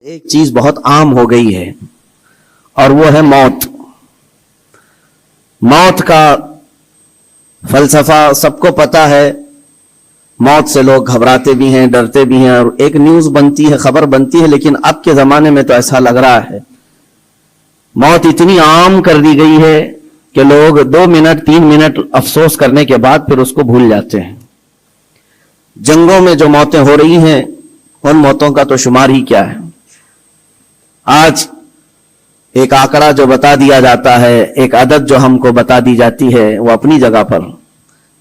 ایک چیز بہت عام ہو گئی ہے اور وہ ہے موت. موت کا فلسفہ سب کو پتا ہے. موت سے لوگ گھبراتے بھی ہیں, ڈرتے بھی ہیں, اور ایک نیوز بنتی ہے, خبر بنتی ہے. لیکن اب کے زمانے میں تو ایسا لگ رہا ہے موت اتنی عام کر دی گئی ہے کہ لوگ 2 منٹ 3 منٹ افسوس کرنے کے بعد پھر اس کو بھول جاتے ہیں. جنگوں میں جو موتیں ہو رہی ہیں ان موتوں کا تو شمار ہی کیا ہے. آج ایک آنکڑا جو بتا دیا جاتا ہے, ایک عدد جو ہم کو بتا دی جاتی ہے, وہ اپنی جگہ پر,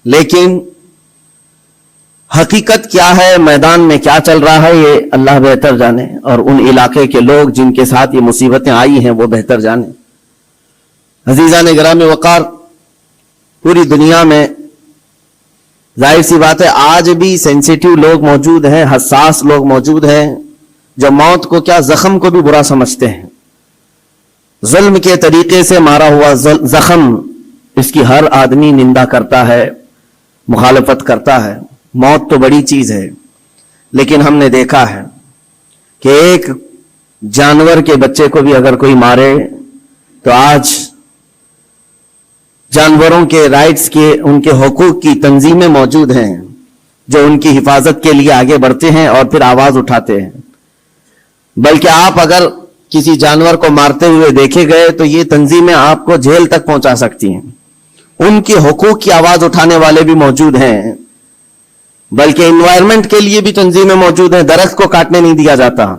لیکن حقیقت کیا ہے, میدان میں کیا چل رہا ہے, یہ اللہ بہتر جانے, اور ان علاقے کے لوگ جن کے ساتھ یہ مصیبتیں آئی ہیں وہ بہتر جانے. عزیزان گرامی وقار, پوری دنیا میں ظاہر سی بات ہے آج بھی سینسیٹیو لوگ موجود ہیں, حساس لوگ موجود ہیں, جو موت کو کیا زخم کو بھی برا سمجھتے ہیں. ظلم کے طریقے سے مارا ہوا زخم, اس کی ہر آدمی نندا کرتا ہے, مخالفت کرتا ہے. موت تو بڑی چیز ہے, لیکن ہم نے دیکھا ہے کہ ایک جانور کے بچے کو بھی اگر کوئی مارے تو آج جانوروں کے رائٹس کے, ان کے حقوق کی تنظیمیں موجود ہیں جو ان کی حفاظت کے لیے آگے بڑھتے ہیں اور پھر آواز اٹھاتے ہیں. بلکہ آپ اگر کسی جانور کو مارتے ہوئے دیکھے گئے تو یہ تنظیمیں آپ کو جیل تک پہنچا سکتی ہیں. ان کے حقوق کی آواز اٹھانے والے بھی موجود ہیں. بلکہ انوائرمنٹ کے لیے بھی تنظیمیں موجود ہیں. درخت کو کاٹنے نہیں دیا جاتا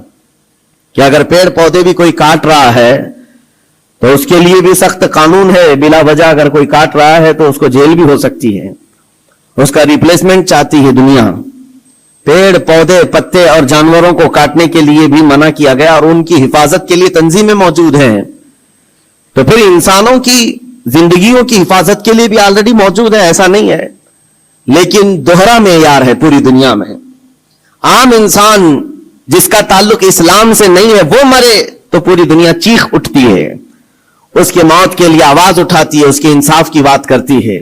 کہ اگر پیڑ پودے بھی کوئی کاٹ رہا ہے تو اس کے لیے بھی سخت قانون ہے. بلا وجہ اگر کوئی کاٹ رہا ہے تو اس کو جیل بھی ہو سکتی ہے. اس کا ریپلیسمنٹ چاہتی ہے دنیا. پیڑ پودے پتے اور جانوروں کو کاٹنے کے لیے بھی منع کیا گیا, اور ان کی حفاظت کے لیے تنظیمیں موجود ہیں. تو پھر انسانوں کی زندگیوں کی حفاظت کے لیے بھی آلریڈی موجود ہے, ایسا نہیں ہے. لیکن دوہرا معیار ہے پوری دنیا میں. عام انسان جس کا تعلق اسلام سے نہیں ہے وہ مرے تو پوری دنیا چیخ اٹھتی ہے, اس کے موت کے لیے آواز اٹھاتی ہے, اس کے انصاف کی بات کرتی ہے.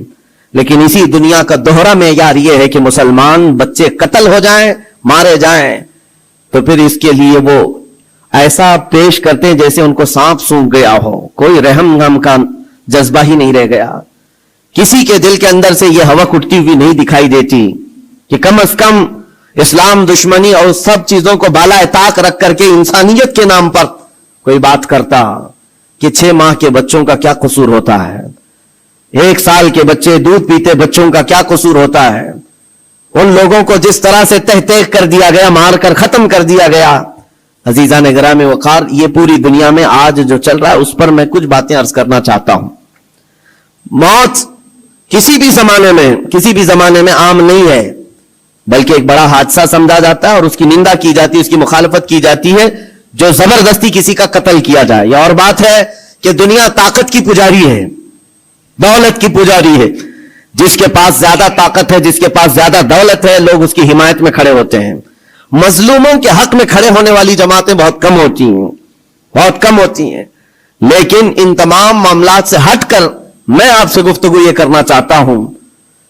لیکن اسی دنیا کا دوہرا معیار یہ ہے کہ مسلمان بچے قتل ہو جائیں, مارے جائیں, تو پھر اس کے لیے وہ ایسا پیش کرتے ہیں جیسے ان کو سانپ سونگھ گیا ہو. کوئی رحم غم کا جذبہ ہی نہیں رہ گیا. کسی کے دل کے اندر سے یہ ہوک اٹھتی ہوئی نہیں دکھائی دیتی کہ کم از کم اسلام دشمنی اور سب چیزوں کو بالائے طاق رکھ کر کے انسانیت کے نام پر کوئی بات کرتا کہ 6 ماہ کے بچوں کا کیا قصور ہوتا ہے, 1 سال کے بچے دودھ پیتے بچوں کا کیا قصور ہوتا ہے. ان لوگوں کو جس طرح سے تہ تہ کر دیا گیا, مار کر ختم کر دیا گیا. عزیزان گرامی وقار, یہ پوری دنیا میں آج جو چل رہا ہے اس پر میں کچھ باتیں عرض کرنا چاہتا ہوں. موت کسی بھی زمانے میں عام نہیں ہے, بلکہ ایک بڑا حادثہ سمجھا جاتا ہے اور اس کی نندا کی جاتی ہے, اس کی مخالفت کی جاتی ہے جو زبردستی کسی کا قتل کیا جائے. یہ اور بات ہے کہ دنیا طاقت کی پجاری ہے, دولت کی پجاری ہے. جس کے پاس زیادہ طاقت ہے, جس کے پاس زیادہ دولت ہے, لوگ اس کی حمایت میں کھڑے ہوتے ہیں. مظلوموں کے حق میں کھڑے ہونے والی جماعتیں بہت کم ہوتی ہیں. لیکن ان تمام معاملات سے ہٹ کر میں آپ سے گفتگو یہ کرنا چاہتا ہوں,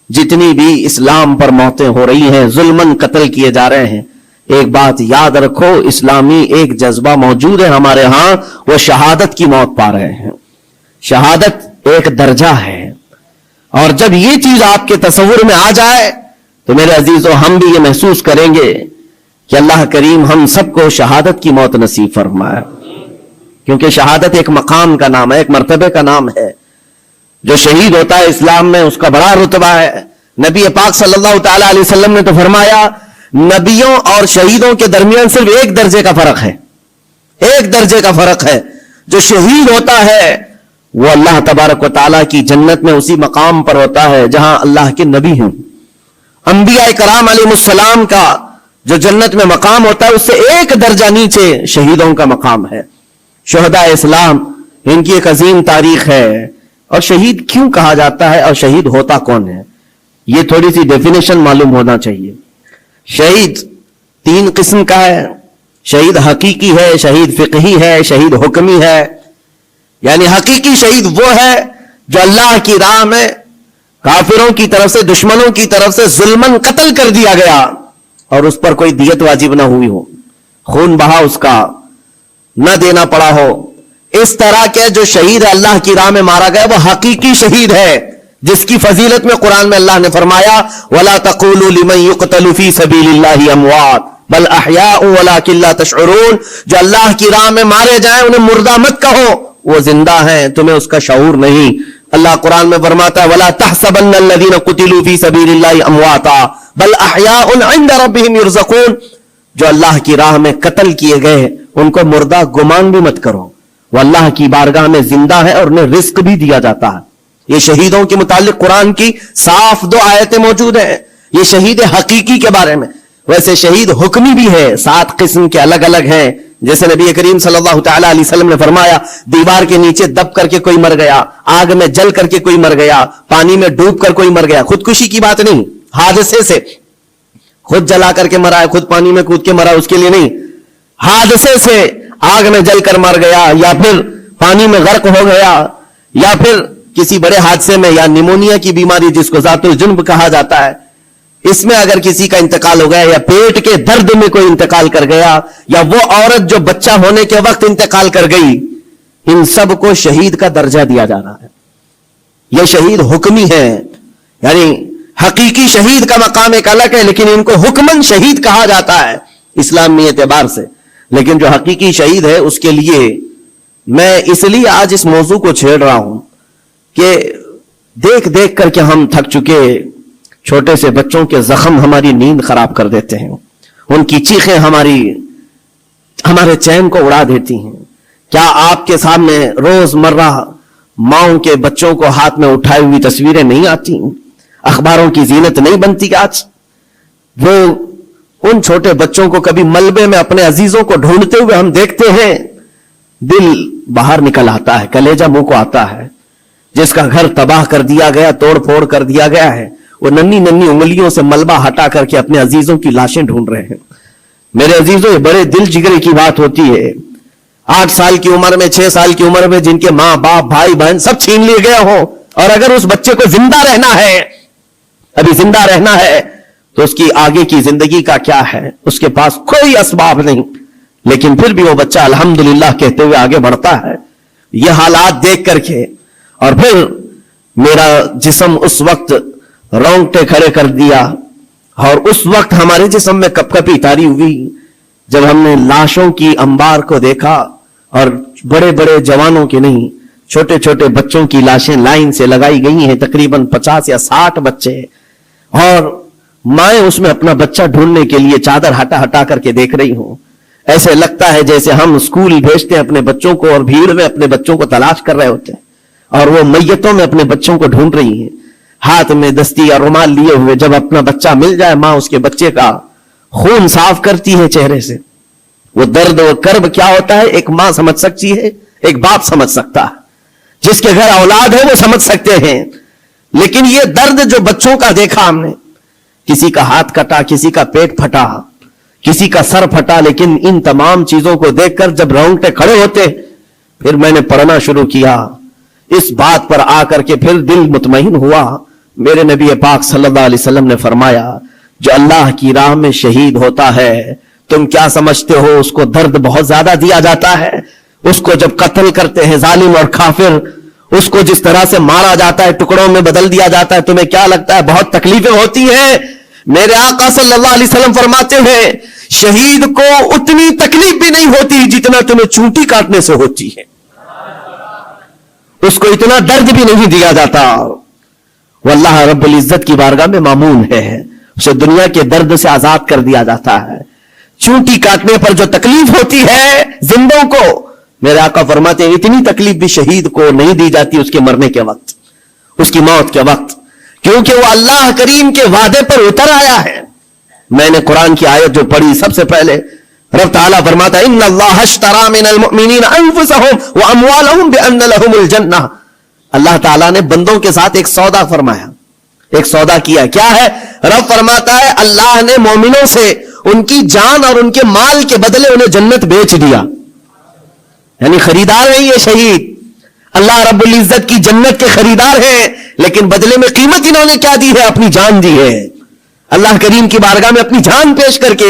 جتنی بھی اسلام پر موتیں ہو رہی ہیں, ظلماً قتل کیے جا رہے ہیں, ایک بات یاد رکھو, اسلامی ایک جذبہ موجود ہے ہمارے ہاں, وہ شہادت کی موت پا رہے ہیں. شہادت ایک درجہ ہے, اور جب یہ چیز آپ کے تصور میں آ جائے تو میرے عزیزو ہم بھی یہ محسوس کریں گے کہ اللہ کریم ہم سب کو شہادت کی موت نصیب فرمائے. کیونکہ شہادت ایک مقام کا نام ہے, ایک مرتبے کا نام ہے. جو شہید ہوتا ہے اسلام میں اس کا بڑا رتبہ ہے. نبی پاک صلی اللہ تعالی علیہ وسلم نے تو فرمایا, نبیوں اور شہیدوں کے درمیان صرف 1 درجے کا فرق ہے. 1 درجے کا فرق ہے. جو شہید ہوتا ہے وہ اللہ تبارک و تعالیٰ کی جنت میں اسی مقام پر ہوتا ہے جہاں اللہ کے نبی ہیں. انبیاء کرام علیہ السلام کا جو جنت میں مقام ہوتا ہے اس سے 1 درجہ نیچے شہیدوں کا مقام ہے. شہداء اسلام, ان کی ایک عظیم تاریخ ہے. اور شہید کیوں کہا جاتا ہے اور شہید ہوتا کون ہے, یہ تھوڑی سی ڈیفینیشن معلوم ہونا چاہیے. شہید 3 قسم کا ہے. شہید حقیقی ہے, شہید فقہی ہے, شہید حکمی ہے. یعنی حقیقی شہید وہ ہے جو اللہ کی راہ میں کافروں کی طرف سے, دشمنوں کی طرف سے ظلماً قتل کر دیا گیا اور اس پر کوئی دیت واجب نہ ہوئی ہو, خون بہا اس کا, نہ دینا پڑا ہو. اس طرح کے جو شہید ہے اللہ کی راہ میں مارا گیا وہ حقیقی شہید ہے, جس کی فضیلت میں قرآن میں اللہ نے فرمایا وَلَا تَقُولُوا لِمَنْ يُقْتَلُ فِي سَبِيلِ اللَّهِ أَمْوَاتٌ بَلْ أَحْيَاءٌ وَلَكِنْ لَا تَشْعُرُونَ. جو اللہ کی راہ میں مارے جائیں انہیں مردہ مت کہو, وہ زندہ ہیں, تمہیں اس کا شعور نہیں. اللہ قرآن میں فرماتا ہے وَلَا تَحْسَبَنَّ الَّذِينَ قُتِلُوا فِي سَبِيلِ اللَّهِ أَمْوَاتًا بَلْ أَحْيَاءٌ عِنْدَ رَبِّهِمْ يُرْزَقُونَ. جو اللہ کی راہ میں قتل کیے گئے ان کو مردہ گمان بھی مت کرو, وہ اللہ کی بارگاہ میں زندہ ہے اور انہیں رزق بھی دیا جاتا ہے. یہ شہیدوں کے متعلق قرآن کی صاف 2 آیتیں موجود ہیں. یہ شہید حقیقی کے بارے میں. ویسے شہید حکمی بھی ہے, 7 قسم کے الگ الگ ہیں. جیسے نبی کریم صلی اللہ تعالی علیہ وسلم نے فرمایا دیوار کے نیچے دب کر کے کوئی مر گیا, آگ میں جل کر کے کوئی مر گیا, پانی میں ڈوب کر کوئی مر گیا. خودکشی کی بات نہیں, حادثے سے, خود جلا کر کے مرا ہے, خود پانی میں کود کے مرا, اس کے لیے نہیں. حادثے سے آگ میں جل کر مر گیا, یا پھر پانی میں غرق ہو گیا, یا پھر کسی بڑے حادثے میں, یا نیمونیا کی بیماری جس کو ذات الجنب کہا جاتا ہے, اس میں اگر کسی کا انتقال ہو گیا, یا پیٹ کے درد میں کوئی انتقال کر گیا, یا وہ عورت جو بچہ ہونے کے وقت انتقال کر گئی, ان سب کو شہید کا درجہ دیا جا رہا ہے. یہ شہید حکمی ہے, یعنی حقیقی شہید کا مقام ایک الگ ہے, لیکن ان کو حکمن شہید کہا جاتا ہے اسلامی اعتبار سے. لیکن جو حقیقی شہید ہے اس کے لیے میں اس لیے آج اس موضوع کو چھیڑ رہا ہوں کہ دیکھ دیکھ کر کے ہم تھک چکے. چھوٹے سے بچوں کے زخم ہماری نیند خراب کر دیتے ہیں, ان کی چیخیں ہمارے چین کو اڑا دیتی ہیں. کیا آپ کے سامنے روز مرہ ماؤں کے بچوں کو ہاتھ میں اٹھائی ہوئی تصویریں نہیں آتی, اخباروں کی زینت نہیں بنتی؟ آج وہ ان چھوٹے بچوں کو کبھی ملبے میں اپنے عزیزوں کو ڈھونڈتے ہوئے ہم دیکھتے ہیں, دل باہر نکل آتا ہے, کلیجہ منہ کو آتا ہے. جس کا گھر تباہ کر دیا گیا, توڑ پھوڑ کر دیا گیا ہے, وہ ننھی ننھی انگلیوں سے ملبہ ہٹا کر کے اپنے عزیزوں کی لاشیں ڈھونڈ رہے ہیں. میرے عزیزوں, یہ بڑے دل جگرے کی بات ہوتی ہے. 8 سال کی عمر میں, 6 سال کی عمر میں جن کے ماں باپ بھائی بہن سب چھین لیے گئے ہوں, اور اگر اس بچے کو زندہ رہنا ہے, ابھی زندہ رہنا ہے, تو اس کی آگے کی زندگی کا کیا ہے؟ اس کے پاس کوئی اسباب نہیں, لیکن پھر بھی وہ بچہ الحمدللہ کہتے ہوئے آگے بڑھتا ہے. یہ حالات دیکھ کر کے, اور پھر میرا جسم اس وقت رونگٹے کھڑے کر دیا, اور اس وقت ہمارے جسم میں کپ کپی طاری ہوئی جب ہم نے لاشوں کی انبار کو دیکھا, اور بڑے بڑے جوانوں کے نہیں, چھوٹے چھوٹے بچوں کی لاشیں لائن سے لگائی گئی ہیں, تقریباً 50 یا 60 بچے, اور مائیں اس میں اپنا بچہ ڈھونڈنے کے لیے چادر ہٹا ہٹا کر کے دیکھ رہی ہوں. ایسے لگتا ہے جیسے ہم اسکول بھیجتے ہیں اپنے بچوں کو, اور بھیڑ میں اپنے بچوں کو تلاش کر رہے ہوتے ہیں, اور وہ میتوں میں اپنے بچوں کو ڈھونڈ رہی ہیں, ہاتھ میں دستی یا رومال لیے ہوئے. جب اپنا بچہ مل جائے, ماں اس کے بچے کا خون صاف کرتی ہے چہرے سے. وہ درد و کرب کیا ہوتا ہے ایک ماں سمجھ سکتی ہے, ایک باپ سمجھ سکتا ہے, جس کے گھر اولاد ہے وہ سمجھ سکتے ہیں. لیکن یہ درد جو بچوں کا دیکھا ہم نے, کسی کا ہاتھ کٹا, کسی کا پیٹ پھٹا, کسی کا سر پھٹا, لیکن ان تمام چیزوں کو دیکھ کر جب رونگٹے کھڑے ہوتے, پھر میں نے پڑھنا شروع کیا. اس بات پر آ کر کے پھر دل مطمئن ہوا. میرے نبی پاک صلی اللہ علیہ وسلم نے فرمایا جو اللہ کی راہ میں شہید ہوتا ہے, تم کیا سمجھتے ہو اس کو درد بہت زیادہ دیا جاتا ہے؟ اس کو جب قتل کرتے ہیں ظالم اور کافر, اس کو جس طرح سے مارا جاتا ہے, ٹکڑوں میں بدل دیا جاتا ہے, تمہیں کیا لگتا ہے بہت تکلیفیں ہوتی ہیں؟ میرے آقا صلی اللہ علیہ وسلم فرماتے ہیں شہید کو اتنی تکلیف بھی نہیں ہوتی جتنا تمہیں چونٹی کاٹنے سے ہوتی ہے. اس کو اتنا درد بھی نہیں دیا جاتا. وہ اللہ رب العزت کی بارگاہ میں مامون ہے, اسے دنیا کے درد سے آزاد کر دیا جاتا ہے. چونٹی کاٹنے پر جو تکلیف ہوتی ہے زندوں کو, میرے آقا فرماتے ہیں اتنی تکلیف بھی شہید کو نہیں دی جاتی اس کے مرنے کے وقت, اس کی موت کے وقت, کیونکہ وہ اللہ کریم کے وعدے پر اتر آیا ہے. میں نے قرآن کی آیت جو پڑھی سب سے پہلے, رب تعالیٰ فرماتا ہے ان اللہ اشترى من المؤمنین انفسهم واموالهم بان لهم الجنہ. اللہ تعالیٰ نے بندوں کے ساتھ ایک سودا فرمایا, ایک سودا کیا. کیا ہے؟ رب فرماتا ہے اللہ نے مومنوں سے ان کی جان اور ان کے مال کے بدلے انہیں جنت بیچ دیا. یعنی خریدار ہیں یہ شہید, اللہ رب العزت کی جنت کے خریدار ہیں, لیکن بدلے میں قیمت انہوں نے کیا دی ہے؟ اپنی جان دی ہے. اللہ کریم کی بارگاہ میں اپنی جان پیش کر کے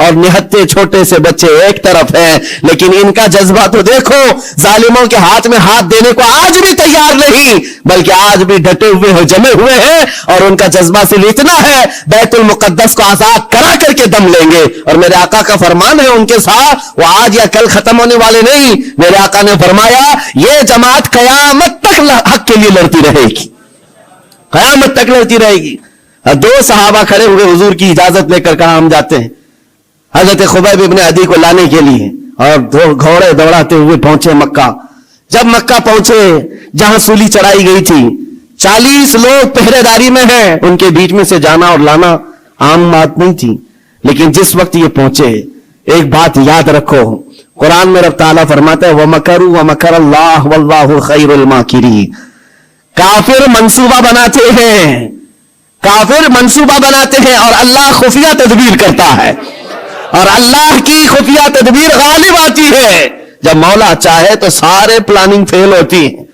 اور نہتے چھوٹے سے بچے ایک طرف ہیں, لیکن ان کا جذبہ تو دیکھو, ظالموں کے ہاتھ میں ہاتھ دینے کو آج بھی تیار نہیں, بلکہ آج بھی ڈٹے ہوئے ہو, جمے ہوئے ہیں, اور ان کا جذبہ صرف اتنا ہے بیت المقدس کو آزاد کرا کر کے دم لیں گے. اور میرے آقا کا فرمان ہے ان کے ساتھ, وہ آج یا کل ختم ہونے والے نہیں. میرے آقا نے فرمایا یہ جماعت قیامت تک حق کے لیے لڑتی رہے گی, قیامت تک لڑتی رہے گی. دو صحابہ کھڑے ہوئے حضور کی اجازت لے کر کہا ہم جاتے ہیں. حضرت خبیب ابن عدی کو لانے کے لیے, اور دو گھوڑے دوڑاتے ہوئے پہنچے مکہ. جب مکہ پہنچے جہاں سولی چڑھائی گئی تھی, 40 لوگ پہرے داری میں ہیں, ان کے بیچ میں سے جانا اور لانا عام بات نہیں تھی. لیکن جس وقت یہ پہنچے, ایک بات یاد رکھو, قرآن میں رب تعالیٰ فرماتا ہے وَمَكَرُوا وَمَكَرَ اللَّهُ وَاللَّهُ خَيْرُ الْمَاكِرِينَ. کافر منصوبہ بناتے ہیں, کافر منصوبہ بناتے ہیں, اور اللہ خفیہ تدبیر کرتا ہے, اور اللہ کی خفیہ تدبیر غالب آتی ہے. جب مولا چاہے تو سارے پلاننگ فیل ہوتی ہیں,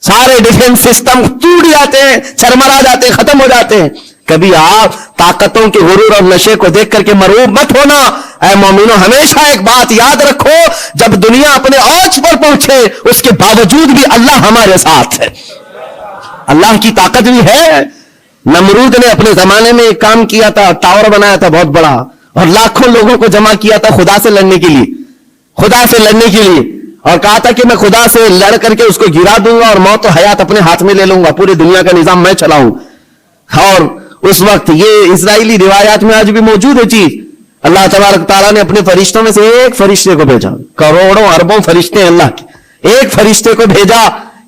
سارے ڈیفنس سسٹم ٹوٹ جاتے ہیں, چرمرا جاتے ہیں, ختم ہو جاتے ہیں. کبھی آپ طاقتوں کے غرور اور نشے کو دیکھ کر کے مرعوب مت ہونا. اے مومنو, ہمیشہ ایک بات یاد رکھو, جب دنیا اپنے اوج پر پہنچے اس کے باوجود بھی اللہ ہمارے ساتھ ہے, اللہ کی طاقت بھی ہے. نمرود نے اپنے زمانے میں ایک کام کیا تھا, ٹاور بنایا تھا بہت بڑا, اور لاکھوں لوگوں کو جمع کیا تھا خدا سے لڑنے کے لیے, خدا سے لڑنے کے لیے, اور کہا تھا کہ میں خدا سے لڑ کر کے اس کو گرا دوں گا اور موت و حیات اپنے ہاتھ میں لے لوں گا, پوری دنیا کا نظام میں چلاؤں. اور اس وقت یہ اسرائیلی روایات میں آج بھی موجود ہے چیز. اللہ تبارک تعالیٰ نے اپنے فرشتوں میں سے ایک فرشتے کو بھیجا, کروڑوں اربوں فرشتے ہیں اللہ کے, ایک فرشتے کو بھیجا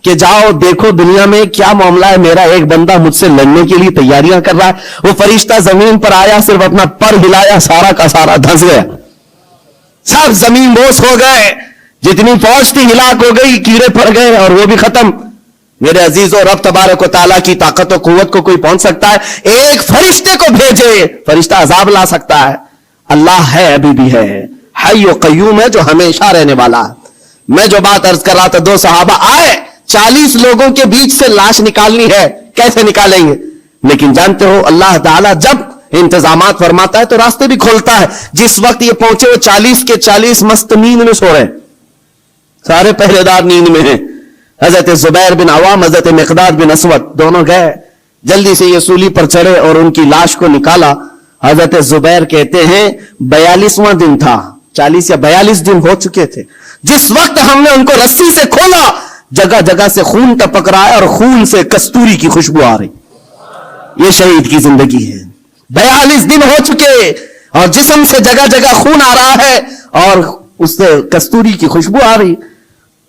کہ جاؤ دیکھو دنیا میں کیا معاملہ ہے, میرا ایک بندہ مجھ سے لڑنے کے لیے تیاریاں کر رہا ہے. وہ فرشتہ زمین پر آیا, صرف اپنا پر ہلایا, سارا کا سارا دھنس گیا, سب زمین بوس ہو گئے, جتنی فوج تھی ہلاک ہو گئی, کیڑے پڑ گئے, اور وہ بھی ختم. میرے عزیزوں, رب تبارک و تعالیٰ کی طاقت و قوت کو کوئی پہنچ سکتا ہے؟ ایک فرشتے کو بھیجے, فرشتہ عذاب لا سکتا ہے. اللہ ہے, ابھی بھی ہے, حی و قیوم ہے, جو ہمیشہ رہنے والا ہے. میں جو بات عرض کر رہا تھا, دو صحابہ آئے, 40 لوگوں کے بیچ سے لاش نکالنی ہے, کیسے نکالیں گے؟ لیکن جانتے ہو اللہ تعالیٰ جب انتظامات فرماتا ہے تو راستے بھی کھولتا ہے. جس وقت یہ پہنچے وہ 40 کے 40 مست نیند میں سو رہے, سارے پہرے دار نیند میں ہیں. حضرت زبیر بن عوام, حضرت مقداد بن اسود دونوں گئے, جلدی سے یہ سولی پر چڑھے اور ان کی لاش کو نکالا. حضرت زبیر کہتے ہیں 42واں دن تھا, 40 یا 42 دن ہو چکے تھے. جس وقت ہم نے ان کو رسی سے کھولا, جگہ جگہ سے خون ٹپک رہا ہے, اور خون سے کستوری کی خوشبو آ رہی. یہ شہید کی زندگی ہے. 42 دن ہو چکے, اور جسم سے جگہ جگہ خون آ رہا ہے, اور اس سے کستوری کی خوشبو آ رہی.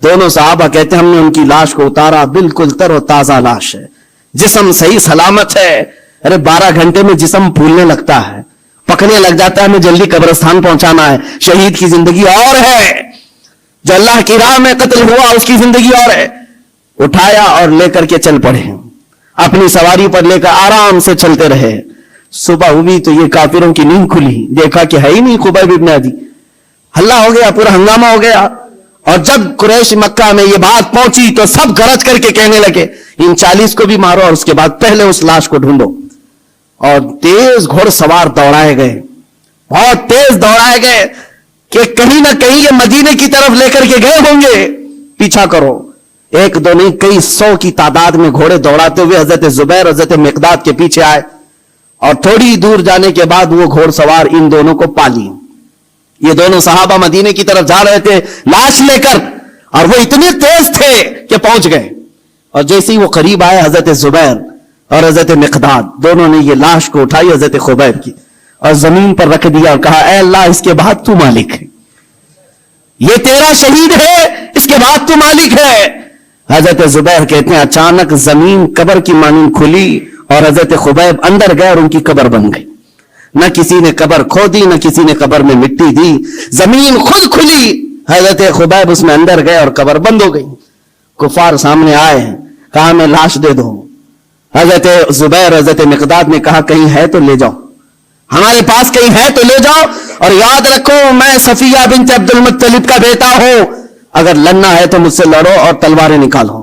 دونوں صحابہ کہتے ہیں ہم نے ان کی لاش کو اتارا, بالکل تر و تازہ لاش ہے, جسم صحیح سلامت ہے. ارے 12 گھنٹے میں جسم پھولنے لگتا ہے, پکنے لگ جاتا ہے, ہمیں جلدی قبرستان پہنچانا ہے. شہید کی زندگی اور ہے, جو اللہ کی راہ میں قتل ہوا اس کی زندگی اور ہے. اٹھایا اور لے کر کے چل پڑے, اپنی سواری پر لے کر آرام سے چلتے رہے. صبح ہوئی تو یہ کافروں کی نیند کھلی, دیکھا کہ ہے ہی نہیں خبیب ابن عدی. ہلا ہو گیا, پورا ہنگامہ ہو گیا. اور جب قریش مکہ میں یہ بات پہنچی تو سب گرج کر کے کہنے لگے ان 40 کو بھی مارو, اور اس کے بعد پہلے اس لاش کو ڈھونڈو. اور تیز گھوڑ سوار دوڑائے گئے, بہت تیز دوڑائے گئے کہ کہیں نہ کہیں یہ مدینے کی طرف لے کر کے گئے ہوں گے, پیچھا کرو. ایک دو نہیں, کئی 100 کی تعداد میں گھوڑے دوڑاتے ہوئے حضرت زبیر حضرت مقداد کے پیچھے آئے, اور تھوڑی دور جانے کے بعد وہ گھوڑ سوار ان دونوں کو پالی. یہ دونوں صحابہ مدینے کی طرف جا رہے تھے لاش لے کر, اور وہ اتنے تیز تھے کہ پہنچ گئے. اور جیسے ہی وہ قریب آئے, حضرت زبیر اور حضرت مقداد دونوں نے یہ لاش کو اٹھائی حضرت خبیب کی, اور زمین پر رکھ دیا, اور کہا اے اللہ اس کے بعد تو مالک ہے, یہ تیرا شہید ہے, اس کے بعد تو مالک ہے. حضرت زبیر کہتے ہیں اچانک زمین قبر کی مانند کھلی, اور حضرت خبیب اندر گئے اور ان کی قبر بن گئی. نہ کسی نے قبر کھودی, نہ کسی نے قبر میں مٹی دی, زمین خود کھلی, حضرت خبیب اس میں اندر گئے اور قبر بند ہو گئی. کفار سامنے آئے, کہا میں لاش دے دو. حضرت زبیر حضرت مقداد نے کہا کہیں ہے تو لے جاؤ, ہمارے پاس کہیں ہے تو لے جاؤ, اور یاد رکھو میں صفیہ بنت عبد المطلب کا بیٹا ہوں, اگر لڑنا ہے تو مجھ سے لڑو اور تلواریں نکالو.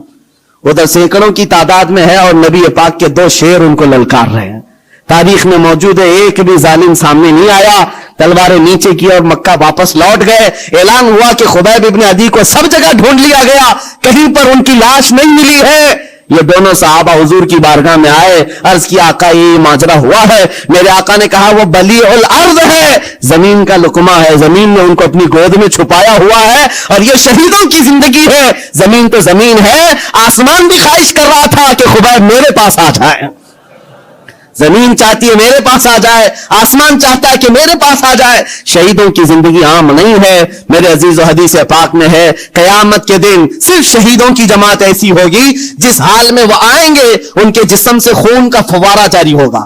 ادھر سینکڑوں کی تعداد میں ہے, اور نبی پاک کے 2 شیر ان کو للکار رہے ہیں. تاریخ میں موجود ہے، ایک بھی ظالم سامنے نہیں آیا، تلواریں نیچے کی اور مکہ واپس لوٹ گئے۔ اعلان ہوا کہ خبیب ابن عدی کو سب جگہ ڈھونڈ لیا گیا، کہیں پر ان کی لاش نہیں ملی ہے۔ یہ دونوں صحابہ حضور کی بارگاہ میں آئے، عرض کیا آقا یہ ماجرا ہوا ہے۔ میرے آقا نے کہا وہ بلیع الارض ہے، زمین کا لقمہ ہے، زمین نے ان کو اپنی گود میں چھپایا ہوا ہے، اور یہ شہیدوں کی زندگی ہے۔ زمین تو زمین ہے، آسمان بھی خواہش کر رہا تھا کہ خبیب میرے پاس آ جائے، زمین چاہتی ہے میرے پاس آ جائے، آسمان چاہتا ہے کہ میرے پاس آ جائے۔ شہیدوں کی زندگی عام نہیں ہے میرے عزیز و حدیث پاک میں ہے، قیامت کے دن صرف شہیدوں کی جماعت ایسی ہوگی جس حال میں وہ آئیں گے ان کے جسم سے خون کا فوارہ جاری ہوگا۔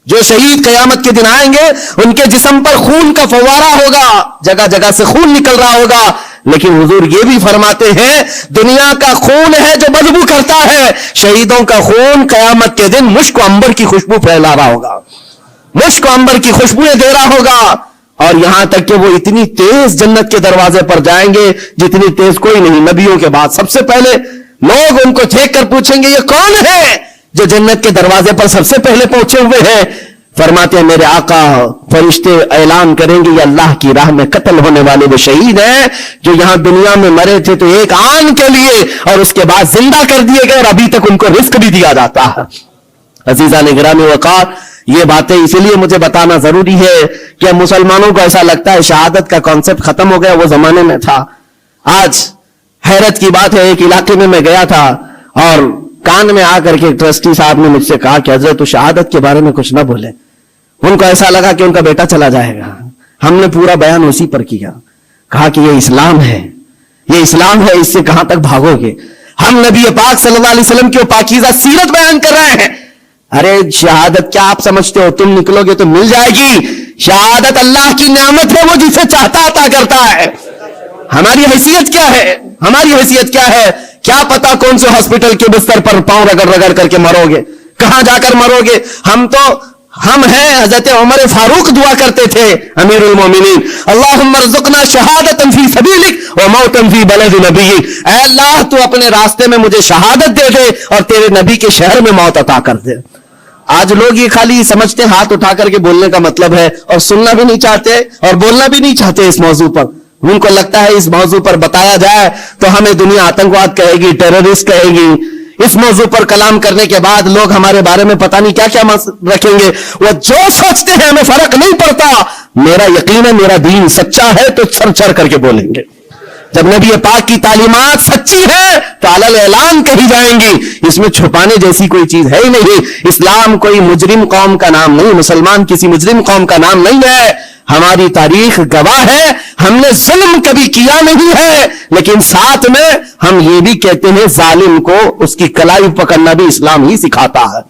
جو شہید قیامت کے دن آئیں گے ان کے جسم پر خون کا فوارہ ہوگا، جگہ جگہ سے خون نکل رہا ہوگا، لیکن حضور یہ بھی فرماتے ہیں دنیا کا خون ہے جو بدبو کرتا ہے، شہیدوں کا خون قیامت کے دن مشک و عنبر کی خوشبو پھیلا رہا ہوگا، مشک و عنبر کی خوشبوئیں دے رہا ہوگا، اور یہاں تک کہ وہ اتنی تیز جنت کے دروازے پر جائیں گے جتنی تیز کوئی نہیں۔ نبیوں کے بعد سب سے پہلے لوگ ان کو دیکھ کر پوچھیں گے یہ کون ہے جو جنت کے دروازے پر سب سے پہلے پہنچے ہوئے ہیں؟ فرماتے ہیں میرے آقا فرشتے اعلان کریں گے یہ اللہ کی راہ میں قتل ہونے والے وہ شہید ہیں جو یہاں دنیا میں مرے تھے تو ایک آن کے لیے اور اس کے بعد زندہ کر دیے گئے اور ابھی تک ان کو رزق بھی دیا جاتا ہے۔ عزیزان گرامی وقار، یہ باتیں اسی لیے مجھے بتانا ضروری ہے کہ مسلمانوں کو ایسا لگتا ہے شہادت کا کانسیپٹ ختم ہو گیا، وہ زمانے میں تھا۔ آج حیرت کی بات ہے، ایک علاقے میں گیا تھا اور کان میں آ کر کے ٹرسٹی صاحب نے مجھ سے کہا کہ حضرت تو شہادت کے بارے میں کچھ نہ بولے، ان کو ایسا لگا کہ ان کا بیٹا چلا جائے گا۔ ہم نے پورا بیان اسی پر کیا، کہا کہ یہ اسلام ہے، یہ اسلام ہے، اس سے کہاں تک بھاگو گے؟ ہم نبی پاک صلی اللہ علیہ وسلم کی پاکیزہ سیرت بیان کر رہے ہیں۔ ارے شہادت کیا آپ سمجھتے ہو تم نکلو گے تو مل جائے گی؟ شہادت اللہ کی نعمت ہے، وہ جسے چاہتا عطا کرتا ہے۔ ہماری حیثیت کیا ہے؟ ہماری حیثیت کیا ہے؟ کیا پتا کون سے ہاسپٹل کے بستر پر پاؤں رگڑ رگڑ کر کے مرو گے، کہاں جا کر مرو گے؟ ہم ہیں حضرت عمر فاروق دعا کرتے تھے امیر المومنین، اللہم ارزقنا شہادتا فی سبیلک و موتا فی بلد نبیک، اے اللہ تو اپنے راستے میں مجھے شہادت دے دے اور تیرے نبی کے شہر میں موت عطا کر دے۔ آج لوگ یہ خالی سمجھتے ہاتھ اٹھا کر کے بولنے کا مطلب ہے، اور سننا بھی نہیں چاہتے اور بولنا بھی نہیں چاہتے اس موضوع پر۔ ان کو لگتا ہے اس موضوع پر بتایا جائے تو ہمیں دنیا آتنکواد کہے گی، ٹیررسٹ کہے گی۔ اس موضوع پر کلام کرنے کے بعد لوگ ہمارے بارے میں پتہ نہیں کیا کیا رکھیں گے۔ وہ جو سوچتے ہیں ہمیں فرق نہیں پڑتا، میرا یقین ہے میرا دین سچا ہے تو چر چر کر کے بولیں گے۔ جب نبی پاک کی تعلیمات سچی ہے تو علل اعلان کہی جائیں گی، اس میں چھپانے جیسی کوئی چیز ہے ہی نہیں۔ اسلام کوئی مجرم قوم کا نام نہیں، مسلمان کسی مجرم قوم کا نام نہیں ہے۔ ہماری تاریخ گواہ ہے ہم نے ظلم کبھی کیا نہیں ہے، لیکن ساتھ میں ہم یہ بھی کہتے ہیں ظالم کو اس کی کلائی پکڑنا بھی اسلام ہی سکھاتا ہے۔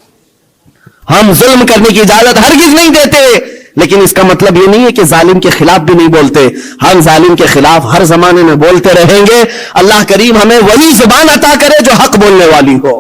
ہم ظلم کرنے کی اجازت ہرگز نہیں دیتے، لیکن اس کا مطلب یہ نہیں ہے کہ ظالم کے خلاف بھی نہیں بولتے۔ ہم ظالم کے خلاف ہر زمانے میں بولتے رہیں گے۔ اللہ کریم ہمیں وہی زبان عطا کرے جو حق بولنے والی ہو،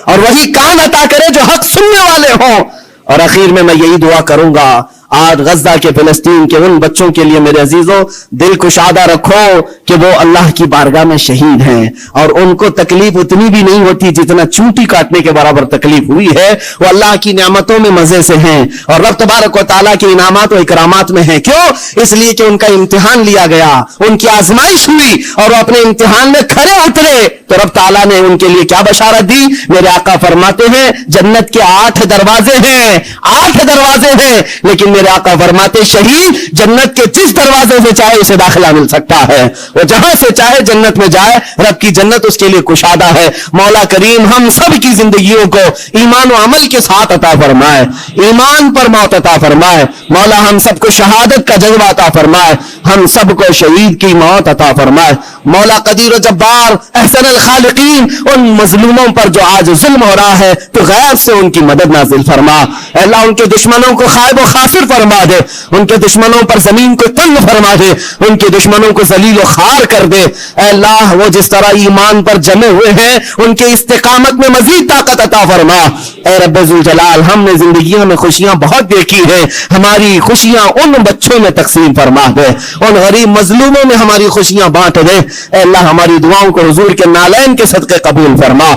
اور وہی کان عطا کرے جو حق سننے والے ہوں۔ اور اخیر میں یہی دعا کروں گا، آج غزہ کے فلسطین کے ان بچوں کے لیے میرے عزیزوں دل کشادہ رکھو کہ وہ اللہ کی بارگاہ میں شہید ہیں، اور ان کو تکلیف اتنی بھی نہیں ہوتی جتنا چونٹی کاٹنے کے برابر تکلیف ہوئی ہے۔ وہ اللہ کی نعمتوں میں مزے سے ہیں اور رب تبارک و تعالیٰ کے انعامات و اکرامات میں ہیں۔ کیوں؟ اس لیے کہ ان کا امتحان لیا گیا، ان کی آزمائش ہوئی اور وہ اپنے امتحان میں کھڑے اترے تو رب تعالیٰ نے ان کے لیے کیا بشارت دی؟ میرے آقا فرماتے ہیں جنت کے 8 دروازے ہیں، 8 دروازے ہیں، لیکن میرے آقا فرماتے شہید جنت کے جس دروازے سے چاہے اسے داخلہ مل سکتا ہے، وہ جہاں سے چاہے جنت میں جائے، رب کی جنت اس کے لیے کشادہ ہے۔ مولا کریم ہم سب کی زندگیوں کو ایمان و عمل کے ساتھ عطا فرمائے، ایمان پر موت عطا فرمائے۔ مولا ہم سب کو شہادت کا جذبہ عطا فرمائے، ہم سب کو شہید کی موت عطا فرمائے۔ مولا قدیر و جبار احسن الخالقین ان مظلوموں پر جو آج ظلم ہو رہا ہے تو غیر سے ان کی مدد نازل فرما۔ اے اللہ ان کے دشمنوں کو خائب و خاسر فرما دے، ان کے دشمنوں پر زمین کو تنگ فرما دے، ان کے دشمنوں کو ذلیل و خوار کر دے۔ اے اللہ وہ جس طرح ایمان پر جمے ہوئے ہیں ان کے استقامت میں مزید طاقت عطا فرما۔ اے رب ذوالجلال ہم نے زندگیوں میں خوشیاں بہت دیکھی ہیں، ہماری خوشیاں ان بچوں میں تقسیم فرما دے، ان غریب مظلوموں میں ہماری خوشیاں بانٹ دے۔ اے اللہ ہماری دعاؤں کو حضور کے نالین کے صدقے قبول فرما۔